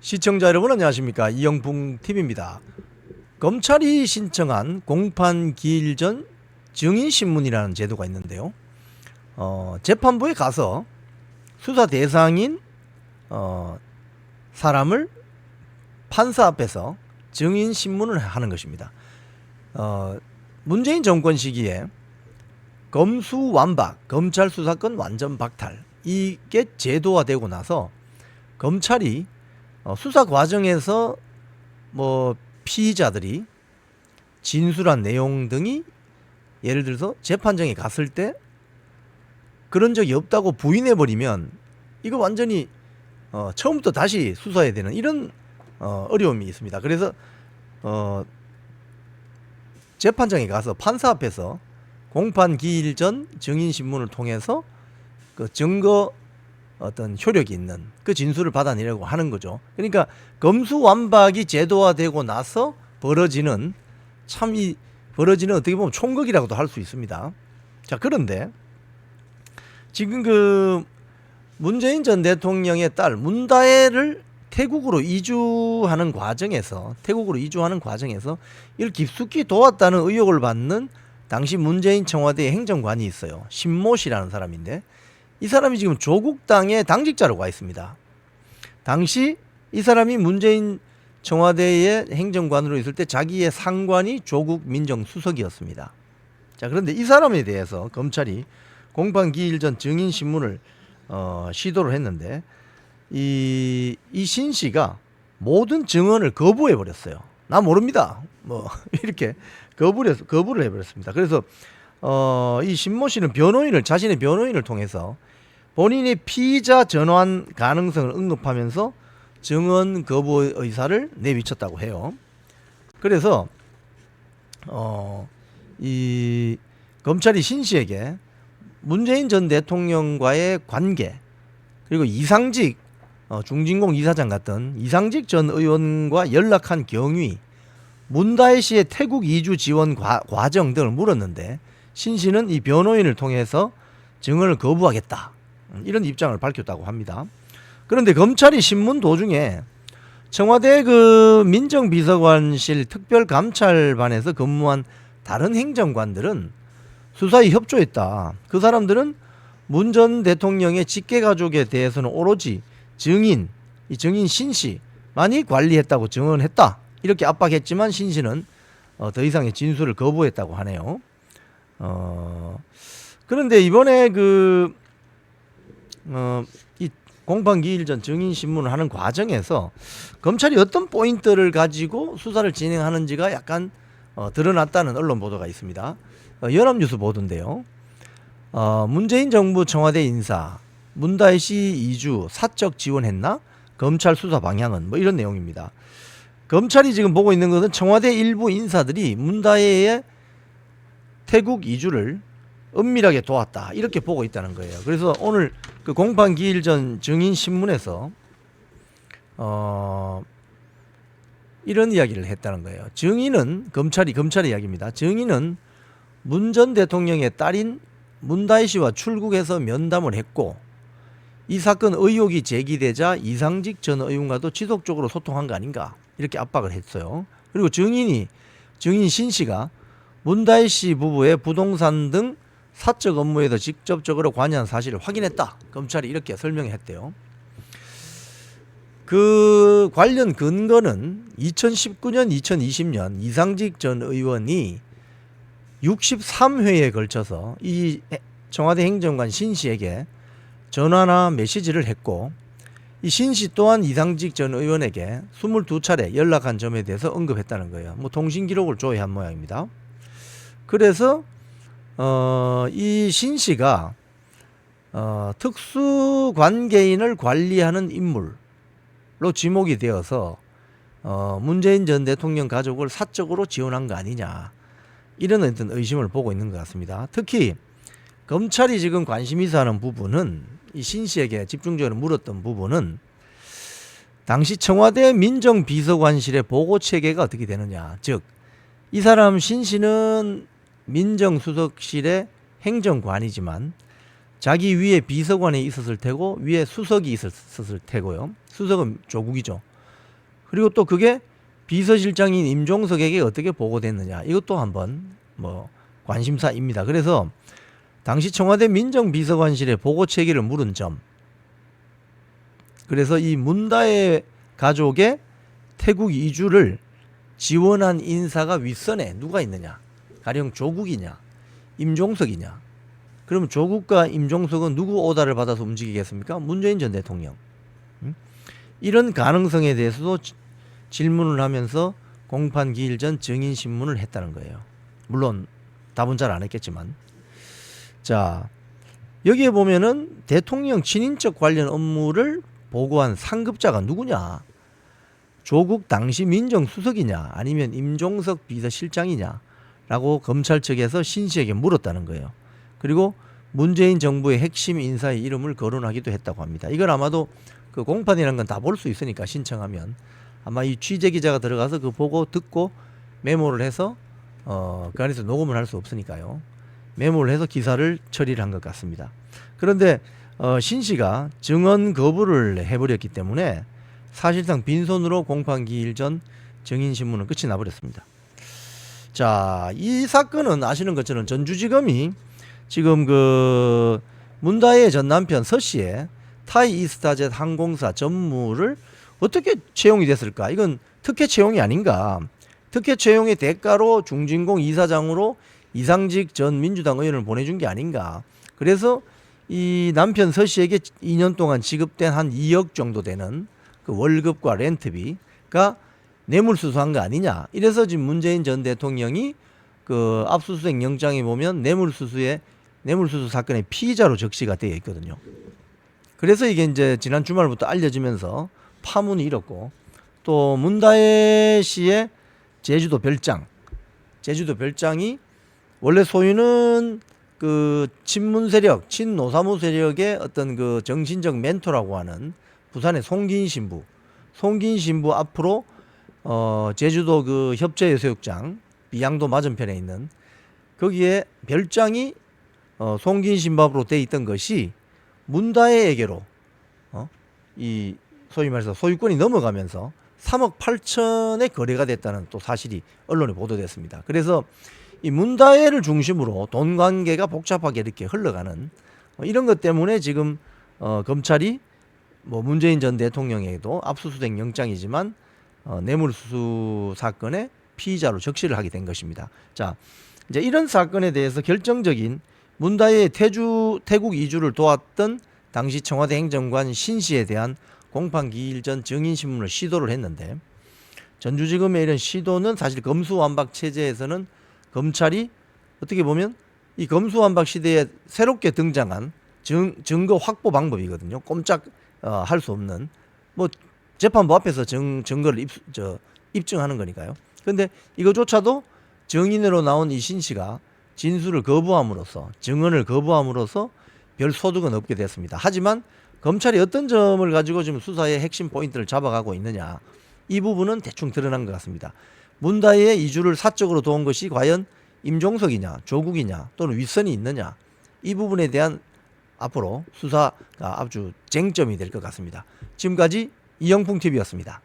시청자 여러분 안녕하십니까, 이영풍TV입니다. 검찰이 신청한 공판 기일 전 증인신문이라는 제도가 있는데요, 재판부에 가서 수사 대상인 사람을 판사 앞에서 증인신문을 하는 것입니다. 문재인 정권 시기에 검수완박, 검찰 수사권 완전 박탈, 이게 제도화되고 나서 검찰이 수사 과정에서 피의자들이 진술한 내용 등이 예를 들어서 재판정에 갔을 때 그런 적이 없다고 부인해버리면 이거 완전히 처음부터 다시 수사해야 되는 이런 어려움이 있습니다. 그래서 재판정에 가서 판사 앞에서 공판 기일 전 증인신문을 통해서 그 증거 어떤 효력이 있는 그 진술을 받아내려고 하는 거죠. 그러니까 검수완박이 제도화되고 나서 벌어지는 어떻게 보면 총극이라고도 할 수 있습니다. 자, 그런데 지금 그 문재인 전 대통령의 딸 문다혜를 태국으로 이주하는 과정에서 이를 깊숙이 도왔다는 의혹을 받는 당시 문재인 청와대 행정관이 있어요. 신모 씨라는 사람인데, 이 사람이 지금 조국당의 당직자로 가 있습니다. 당시 이 사람이 문재인 청와대의 행정관으로 있을 때 자기의 상관이 조국 민정수석이었습니다. 자, 그런데 이 사람에 대해서 검찰이 공판 기일 전 증인신문을 시도를 했는데 이 신 씨가 모든 증언을 거부해 버렸어요. 나 모릅니다. 이렇게 거부를 해버렸습니다. 그래서 이 신모 씨는 자신의 변호인을 통해서 본인의 피의자 전환 가능성을 언급하면서 증언 거부 의사를 내비쳤다고 해요. 그래서 이 검찰이 신 씨에게 문재인 전 대통령과의 관계, 그리고 이상직 중진공 이사장 같은 이상직 전 의원과 연락한 경위, 문다혜 씨의 태국 이주 지원 과정 등을 물었는데 신 씨는 이 변호인을 통해서 증언을 거부하겠다, 이런 입장을 밝혔다고 합니다. 그런데 검찰이 신문 도중에 청와대 그 민정비서관실 특별감찰반에서 근무한 다른 행정관들은 수사에 협조했다. 그 사람들은 문 전 대통령의 직계가족에 대해서는 오로지 이 증인 신 씨만이 관리했다고 증언했다, 이렇게 압박했지만 신 씨는 더 이상의 진술을 거부했다고 하네요. 그런데 이번에 이 공판 기일 전 증인신문을 하는 과정에서 검찰이 어떤 포인트를 가지고 수사를 진행하는지가 약간 드러났다는 언론 보도가 있습니다. 연합뉴스 보도인데요. 문재인 정부 청와대 인사 문다혜 씨 이주 사적 지원했나? 검찰 수사 방향은? 이런 내용입니다. 검찰이 지금 보고 있는 것은 청와대 일부 인사들이 문다혜의 태국 이주를 은밀하게 도왔다, 이렇게 보고 있다는 거예요. 그래서 오늘 그 공판 기일 전 증인 신문에서 이런 이야기를 했다는 거예요. 증인은 검찰의 이야기입니다. 증인은 문 전 대통령의 딸인 문다혜 씨와 출국해서 면담을 했고, 이 사건 의혹이 제기되자 이상직 전 의원과도 지속적으로 소통한 거 아닌가, 이렇게 압박을 했어요. 그리고 증인 신 씨가 문다혜 씨 부부의 부동산 등 사적 업무에도 직접적으로 관여한 사실을 확인했다, 검찰이 이렇게 설명했대요. 그 관련 근거는 2019년, 2020년 이상직 전 의원이 63회에 걸쳐서 이 청와대 행정관 신 씨에게 전화나 메시지를 했고, 이 신 씨 또한 이상직 전 의원에게 22차례 연락한 점에 대해서 언급했다는 거예요. 통신 기록을 조회한 모양입니다. 그래서 이 신 씨가 특수관계인을 관리하는 인물로 지목이 되어서 문재인 전 대통령 가족을 사적으로 지원한 거 아니냐, 이런 어떤 의심을 보고 있는 것 같습니다. 특히 검찰이 지금 관심 있어하는 부분은, 이 신 씨에게 집중적으로 물었던 부분은 당시 청와대 민정비서관실의 보고 체계가 어떻게 되느냐. 즉, 이 사람 신 씨는 민정수석실의 행정관이지만 자기 위에 비서관이 있었을 테고 위에 수석이 있었을 테고요. 수석은 조국이죠. 그리고 또 그게 비서실장인 임종석에게 어떻게 보고됐느냐, 이것도 한번 뭐 관심사입니다. 그래서 당시 청와대 민정비서관실에 보고 체계를 물은 점, 그래서 이 문다혜 가족의 태국 이주를 지원한 인사가 윗선에 누가 있느냐, 가령 조국이냐 임종석이냐. 그러면 조국과 임종석은 누구 오다를 받아서 움직이겠습니까? 문재인 전 대통령. 이런 가능성에 대해서도 질문을 하면서 공판 기일 전 증인 신문을 했다는 거예요. 물론 답은 잘 안 했겠지만. 자, 여기에 보면은 대통령 친인척 관련 업무를 보고한 상급자가 누구냐? 조국 당시 민정수석이냐 아니면 임종석 비서실장이냐 라고 검찰 측에서 신 씨에게 물었다는 거예요. 그리고 문재인 정부의 핵심 인사의 이름을 거론하기도 했다고 합니다. 이걸 아마도 그 공판이라는 건 다 볼 수 있으니까 신청하면 아마 이 취재 기자가 들어가서 그 보고 듣고 메모를 해서 그 안에서 녹음을 할 수 없으니까요. 메모를 해서 기사를 처리를 한 것 같습니다. 그런데 신 씨가 증언 거부를 해버렸기 때문에 사실상 빈손으로 공판 기일 전 증인 신문은 끝이 나버렸습니다. 자, 이 사건은 아시는 것처럼 전주지검이 지금 그 문다혜의 전 남편 서 씨의 타이 이스타젯 항공사 전무를 어떻게 채용이 됐을까? 이건 특혜 채용이 아닌가? 특혜 채용의 대가로 중진공 이사장으로 이상직 전 민주당 의원을 보내준 게 아닌가? 그래서 이 남편 서 씨에게 2년 동안 지급된 한 2억 정도 되는 그 월급과 렌트비가 뇌물수수한 거 아니냐? 이래서 지금 문재인 전 대통령이 그 압수수색 영장에 보면 뇌물수수 사건의 피의자로 적시가 되어 있거든요. 그래서 이게 이제 지난 주말부터 알려지면서 파문이 일었고, 또 문다혜 씨의 제주도 별장이 원래 소유는 그 친문 세력, 친노사모 세력의 어떤 그 정신적 멘토라고 하는 부산의 송긴 신부 앞으로 제주도 그 협재해수욕장 비양도 맞은편에 있는 거기에 별장이 송긴 신부 앞으로 돼 있던 것이 문다혜에게로 이 소위 말해서 소유권이 넘어가면서 3억 8천에 거래가 됐다는 또 사실이 언론에 보도됐습니다. 그래서 이 문다혜를 중심으로 돈 관계가 복잡하게 이렇게 흘러가는 이런 것 때문에 지금 검찰이 뭐 문재인 전 대통령에게도 압수수색 영장이지만 뇌물수수 사건의 피의자로 적시를 하게 된 것입니다. 자, 이제 이런 사건에 대해서 결정적인 문다혜의 태국 이주를 도왔던 당시 청와대 행정관 신 씨에 대한 공판 기일 전 증인 신문을 시도를 했는데, 전주지검의 이런 시도는 사실 검수완박 체제에서는 검찰이 어떻게 보면 이 검수완박 시대에 새롭게 등장한 증거 확보 방법이거든요. 꼼짝 할 수 없는, 뭐 재판부 앞에서 증거를 입증하는 거니까요. 그런데 이거조차도 증인으로 나온 이 신 씨가 진술을 거부함으로써, 증언을 거부함으로써 별 소득은 없게 됐습니다. 하지만 검찰이 어떤 점을 가지고 지금 수사의 핵심 포인트를 잡아가고 있느냐, 이 부분은 대충 드러난 것 같습니다. 문다혜의 이주를 사적으로 도운 것이 과연 임종석이냐 조국이냐 또는 윗선이 있느냐, 이 부분에 대한 앞으로 수사가 아주 쟁점이 될 것 같습니다. 지금까지 이영풍TV였습니다.